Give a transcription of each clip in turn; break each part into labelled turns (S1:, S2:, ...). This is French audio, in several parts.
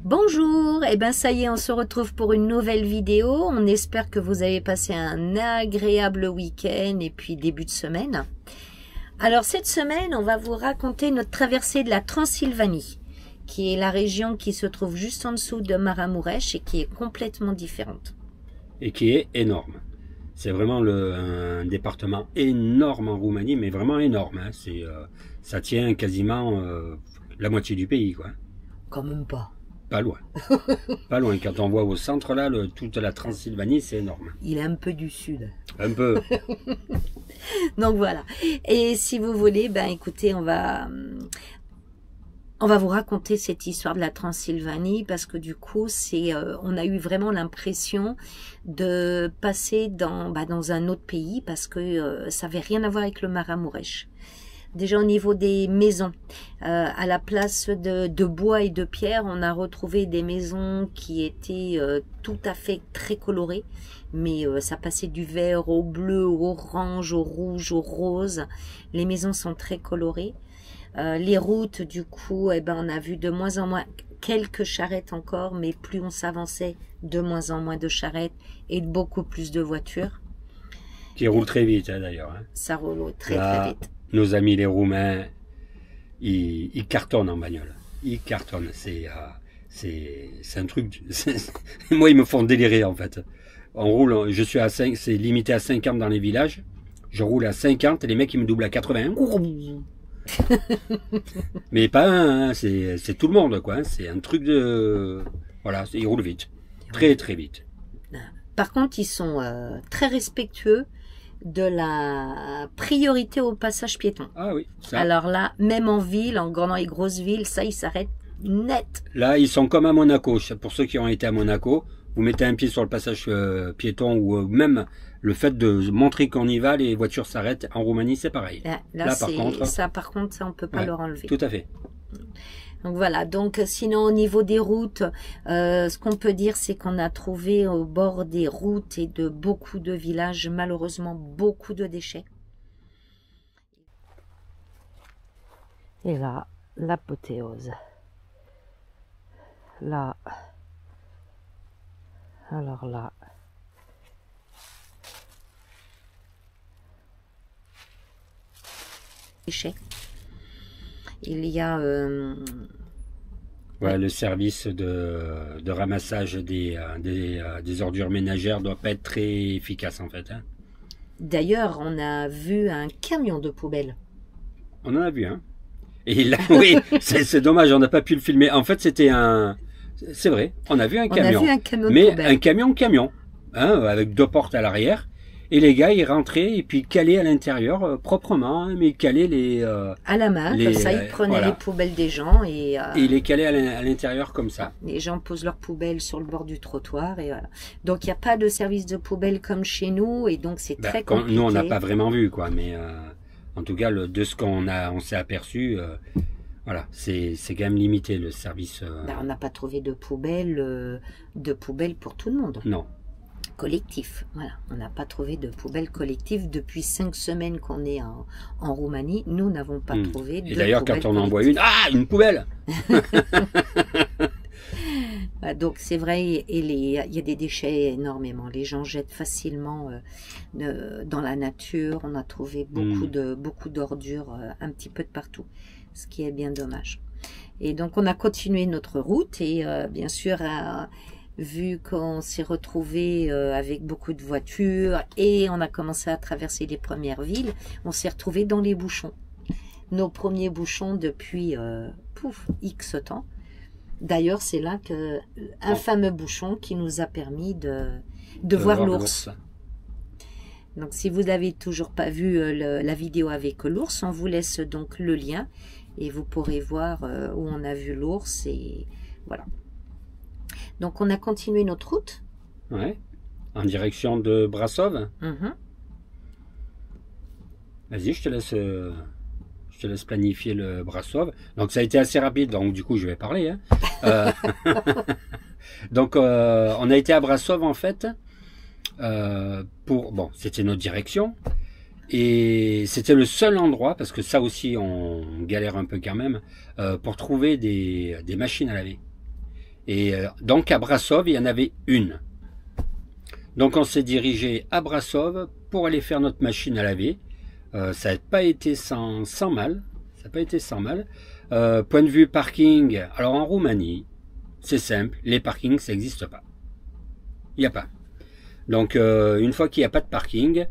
S1: Bonjour, et ben ça y est, on se retrouve pour une nouvelle vidéo. On espère que vous avez passé un agréable week-end et puis début de semaine. Alors cette semaine, on va vous raconter notre traversée de la Transylvanie, qui est la région qui se trouve juste en dessous de Maramuresh et qui est complètement différente.
S2: Et qui est énorme. C'est vraiment un département énorme en Roumanie, mais vraiment énorme. Hein. Ça tient quasiment la moitié du pays, quoi.
S1: Quand même pas.
S2: Pas loin. Pas loin. Quand on voit au centre, là, toute la Transylvanie, c'est énorme.
S1: Il est un peu du sud.
S2: Un peu.
S1: Donc voilà. Et si vous voulez, ben écoutez, on va vous raconter cette histoire de la Transylvanie parce que du coup, on a eu vraiment l'impression de passer dans un autre pays parce que ça avait rien à voir avec le Maramuresh. Déjà au niveau des maisons, à la place de bois et de pierre, on a retrouvé des maisons qui étaient tout à fait très colorées, mais ça passait du vert au bleu, au orange, au rouge, au rose. Les maisons sont très colorées. Les routes, du coup, on a vu de moins en moins quelques charrettes encore, mais plus on s'avançait, de moins en moins de charrettes et beaucoup plus de voitures.
S2: Qui roule très vite, hein, d'ailleurs. Hein.
S1: Ça roule très vite.
S2: Nos amis les Roumains, ils cartonnent en bagnole. Ils cartonnent. C'est un truc. Moi, ils me font délirer, en fait. On roule, je suis à 5, c'est limité à 50 dans les villages. Je roule à 50 et les mecs, ils me doublent à 80. Mais pas un, hein, c'est tout le monde, quoi. C'est un truc de. Voilà, ils roulent vite. Très, très vite.
S1: Par contre, ils sont très respectueux de la priorité au passage piéton.
S2: Ah oui. Ça.
S1: Alors là, même en ville, en grande et grosse ville, ça, ils s'arrêtent net.
S2: Là, ils sont comme à Monaco. Pour ceux qui ont été à Monaco, vous mettez un pied sur le passage piéton ou même le fait de montrer qu'on y va, les voitures s'arrêtent. En Roumanie, c'est pareil.
S1: Là par contre, ça, on peut pas leur enlever.
S2: Tout à fait.
S1: Donc voilà, donc sinon au niveau des routes, ce qu'on peut dire c'est qu'on a trouvé au bord des routes et de beaucoup de villages, malheureusement beaucoup de déchets. Et là, l'apothéose. Là, alors là, déchets. Il y a
S2: ouais, le service de ramassage des ordures ménagères doit pas être très efficace en fait. Hein.
S1: D'ailleurs, on a vu un camion de poubelle.
S2: On en a vu un. Et là, oui, c'est dommage, on n'a pas pu le filmer. En fait, c'était un... C'est vrai, on a vu un camion.
S1: On a vu un camion
S2: mais
S1: de poubelle.
S2: Un camion, hein, avec 2 portes à l'arrière. Et les gars, ils rentraient et puis calaient à l'intérieur proprement, hein, mais ils calaient les...
S1: à la main, comme ça, ils prenaient les poubelles des gens et
S2: ils les calaient à l'intérieur comme ça.
S1: Les gens posent leurs poubelles sur le bord du trottoir et voilà. Donc, il n'y a pas de service de poubelle comme chez nous et donc c'est très compliqué.
S2: Nous, on n'a pas vraiment vu, quoi, mais en tout cas, de ce on s'est aperçu... voilà, c'est quand même limité le service.
S1: On n'a pas trouvé de poubelle pour tout le monde.
S2: Non.
S1: Collectif, voilà. On n'a pas trouvé de poubelle collective depuis 5 semaines qu'on est en Roumanie. Nous n'avons pas trouvé de poubelle.
S2: Et d'ailleurs, quand on en voit une poubelle.
S1: Donc c'est vrai, et il y a des déchets énormément. Les gens jettent facilement dans la nature. On a trouvé beaucoup d'ordures un petit peu de partout, ce qui est bien dommage. Et donc on a continué notre route et bien sûr, vu qu'on s'est retrouvé avec beaucoup de voitures et on a commencé à traverser les premières villes, on s'est retrouvé dans les bouchons. Nos premiers bouchons depuis X temps. D'ailleurs, c'est là un fameux bouchon qui nous a permis de voir l'ours. Donc, si vous n'avez toujours pas vu la vidéo avec l'ours, on vous laisse donc le lien et vous pourrez voir où on a vu l'ours et voilà. Donc, on a continué notre route.
S2: Ouais, en direction de Brassov. Vas-y, je te laisse planifier le Brassov. Donc, ça a été assez rapide, donc du coup, je vais parler. Hein. Donc, on a été à Brassov, en fait, bon, c'était notre direction. Et c'était le seul endroit, parce que ça aussi on galère un peu quand même, pour trouver des machines à laver. Et donc à Brassov, il y en avait une. Donc on s'est dirigé à Brassov pour aller faire notre machine à laver. Ça n'a pas été sans mal. Ça n'a pas été sans mal. Point de vue parking, alors en Roumanie, c'est simple, les parkings, ça n'existe pas. Il n'y a pas. Donc une fois qu'il n'y a pas de parking,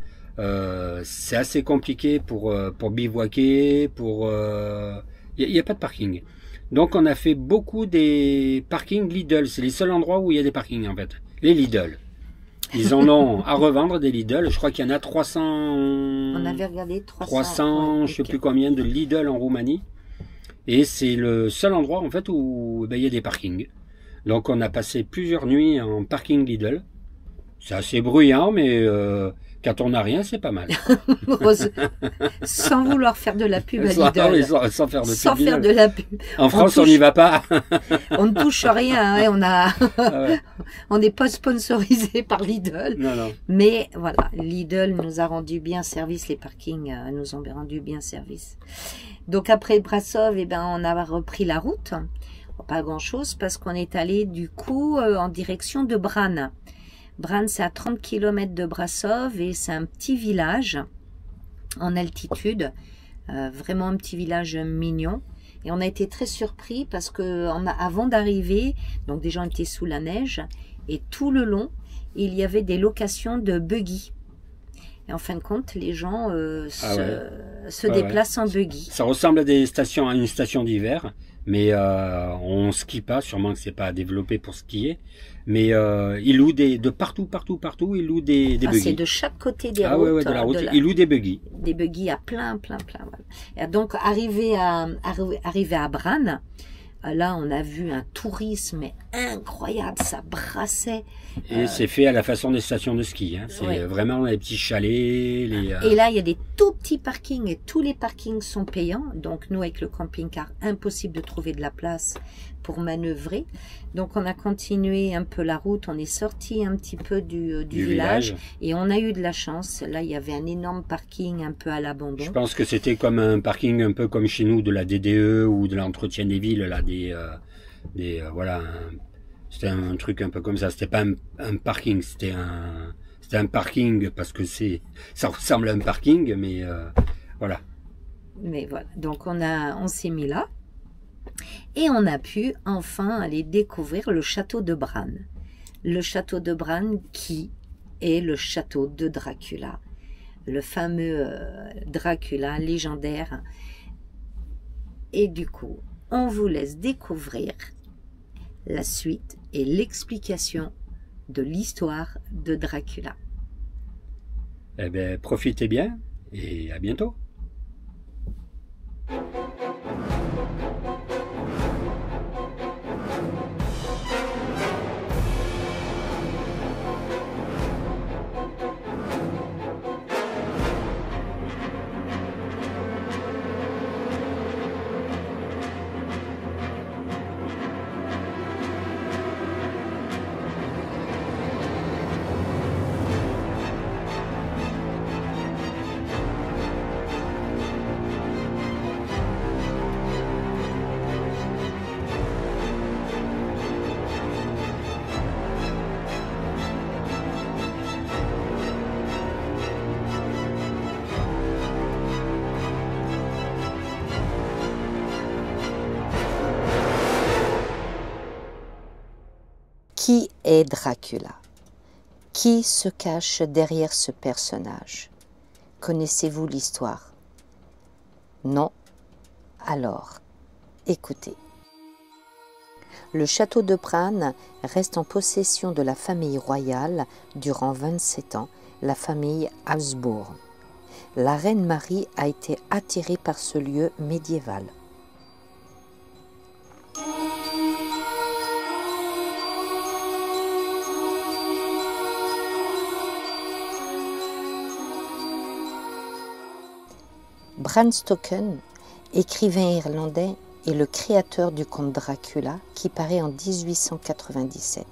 S2: c'est assez compliqué pour bivouaquer, il n'y a pas de parking. Donc on a fait beaucoup des parkings Lidl, c'est les seuls endroits où il y a des parkings en fait. Les Lidl. Ils en ont à revendre des Lidl, je crois qu'il y en a 300...
S1: On avait regardé
S2: 300,
S1: ouais,
S2: je sais plus combien de Lidl en Roumanie. Et c'est le seul endroit en fait où il y a des parkings. Donc on a passé plusieurs nuits en parking Lidl. C'est assez bruyant, mais quand on n'a rien, c'est pas mal.
S1: Sans vouloir faire de la pub à Lidl.
S2: Sans faire
S1: de la pub.
S2: En France, on n'y va pas.
S1: On ne touche rien. Hein,
S2: ouais.
S1: On n'est pas sponsorisé par Lidl.
S2: Non, non.
S1: Mais voilà, Lidl nous a rendu bien service. Les parkings nous ont rendu bien service. Donc après Brassov, eh ben, on a repris la route. Pas grand-chose parce qu'on est allé du coup en direction de Bran. Bran, c'est à 30 km de Brassov et c'est un petit village en altitude, vraiment un petit village mignon. Et on a été très surpris parce que avant d'arriver, donc des gens étaient sous la neige et tout le long, il y avait des locations de buggy. Et en fin de compte, les gens se déplacent en buggy.
S2: Ça ressemble à une station d'hiver, mais on skie pas, sûrement que c'est pas développé pour skier. Mais ils louent de partout, ils louent des buggy.
S1: C'est de chaque côté des routes.
S2: Ouais, de la route, ils louent des buggy.
S1: Des buggy à plein. Voilà. Et donc, arrivé à Bran, là, on a vu un tourisme incroyable, ça brassait.
S2: Et c'est fait à la façon des stations de ski. Hein. C'est vraiment les petits chalets.
S1: Et là, il y a des tout petits parkings et tous les parkings sont payants. Donc, nous, avec le camping-car, impossible de trouver de la place pour manœuvrer. Donc, on a continué un peu la route. On est sorti un petit peu du village et on a eu de la chance. Là, il y avait un énorme parking un peu à l'abandon.
S2: Je pense que c'était comme un parking un peu comme chez nous de la DDE ou de l'entretien des villes, là, voilà. C'était un truc un peu comme ça. C'était pas un parking, c'était un parking parce que ça ressemble à un parking, mais voilà.
S1: Mais voilà. Donc on s'est mis là et on a pu enfin aller découvrir le château de Bran. Le château de Bran qui est le château de Dracula, le fameux Dracula légendaire. Et du coup, on vous laisse découvrir la suite et l'explication de l'histoire de Dracula.
S2: Eh bien, profitez bien et à bientôt.
S1: Qui est Dracula? Qui se cache derrière ce personnage? Connaissez-vous l'histoire? Non? Alors, écoutez. Le château de Bran reste en possession de la famille royale durant 27 ans, la famille Habsbourg. La reine Marie a été attirée par ce lieu médiéval. Bram Stoker, écrivain irlandais, est le créateur du conte Dracula qui paraît en 1897.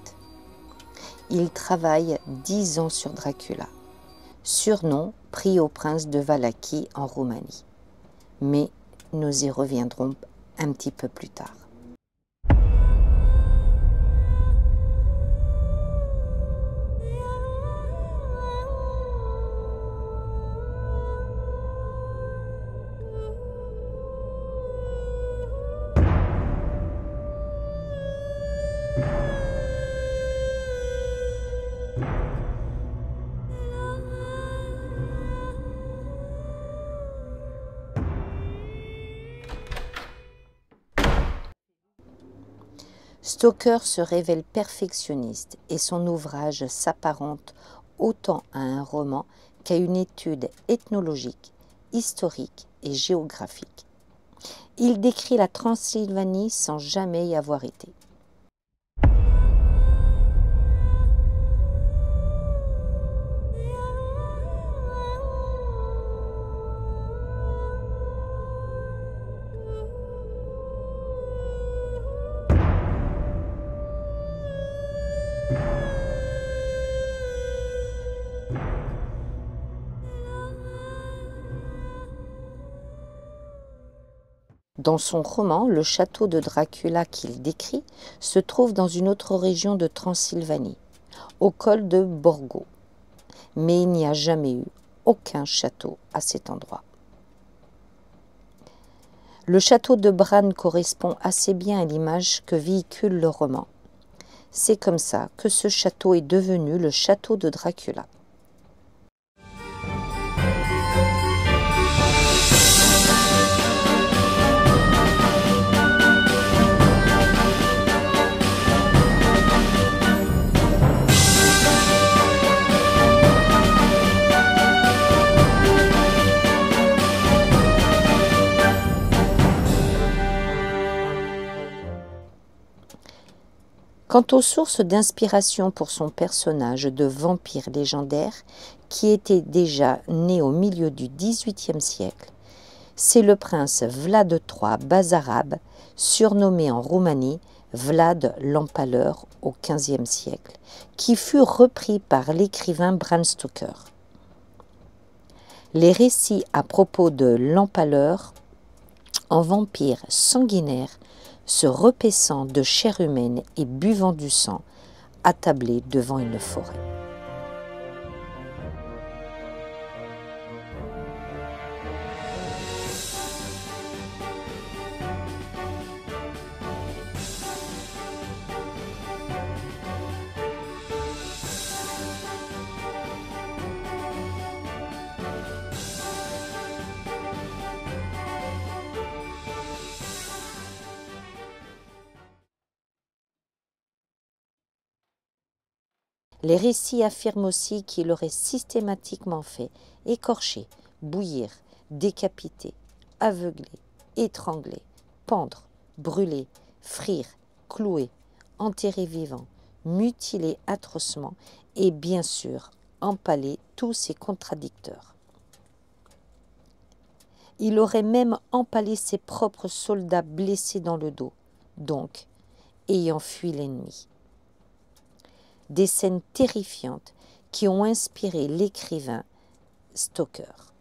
S1: Il travaille 10 ans sur Dracula, surnom pris au prince de Valachie en Roumanie. Mais nous y reviendrons un petit peu plus tard. Stoker se révèle perfectionniste et son ouvrage s'apparente autant à un roman qu'à une étude ethnologique, historique et géographique. Il décrit la Transylvanie sans jamais y avoir été. Dans son roman, le château de Dracula qu'il décrit se trouve dans une autre région de Transylvanie, au col de Borgo. Mais il n'y a jamais eu aucun château à cet endroit. Le château de Bran correspond assez bien à l'image que véhicule le roman. C'est comme ça que ce château est devenu le château de Dracula. Quant aux sources d'inspiration pour son personnage de vampire légendaire, qui était déjà né au milieu du XVIIIe siècle, c'est le prince Vlad III Basarab, surnommé en Roumanie Vlad l'Empaleur au XVe siècle, qui fut repris par l'écrivain Bram Stoker. Les récits à propos de l'Empaleur, en vampire sanguinaire, se repaissant de chair humaine et buvant du sang, attablé devant une forêt. Les récits affirment aussi qu'il aurait systématiquement fait écorcher, bouillir, décapiter, aveugler, étrangler, pendre, brûler, frire, clouer, enterrer vivant, mutiler atrocement et bien sûr empaler tous ses contradicteurs. Il aurait même empalé ses propres soldats blessés dans le dos, donc ayant fui l'ennemi. Des scènes terrifiantes qui ont inspiré l'écrivain Stoker.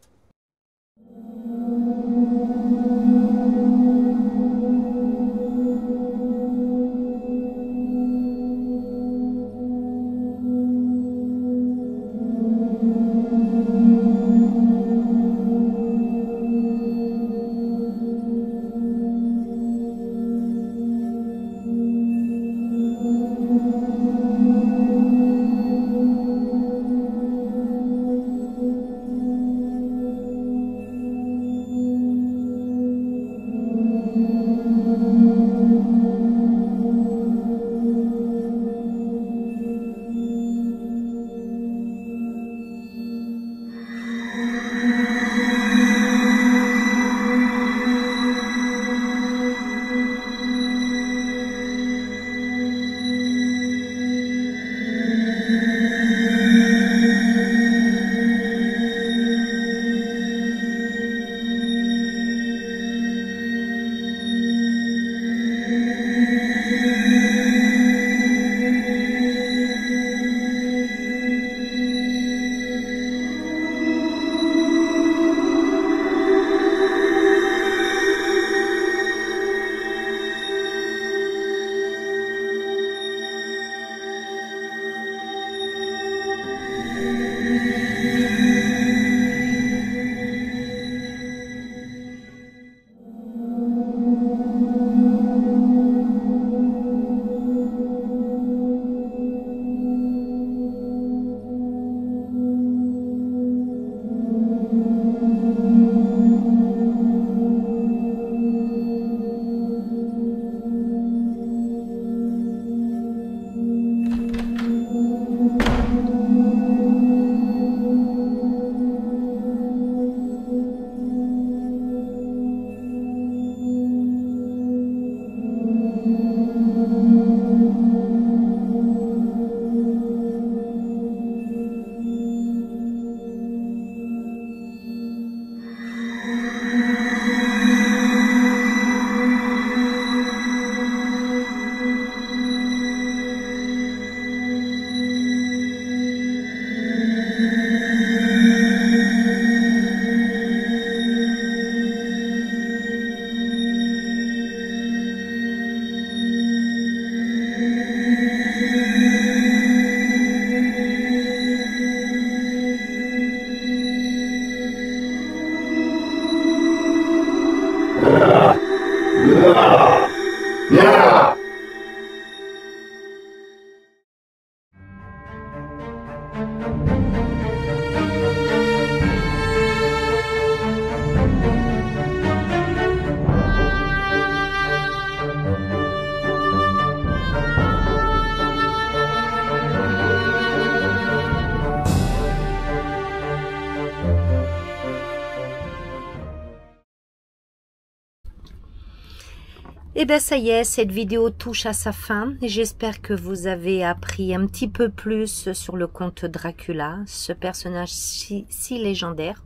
S1: Eh bien, ça y est, cette vidéo touche à sa fin. J'espère que vous avez appris un petit peu plus sur le comte Dracula, ce personnage si légendaire.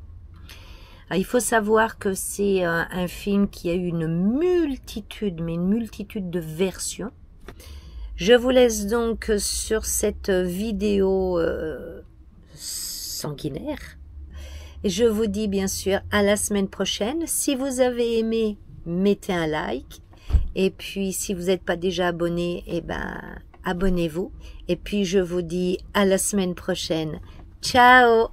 S1: Alors, il faut savoir que c'est un film qui a eu une multitude de versions. Je vous laisse donc sur cette vidéo sanguinaire. Et je vous dis bien sûr à la semaine prochaine. Si vous avez aimé, mettez un like. Et puis, si vous n'êtes pas déjà abonné, eh ben, abonnez-vous. Et puis, je vous dis à la semaine prochaine. Ciao!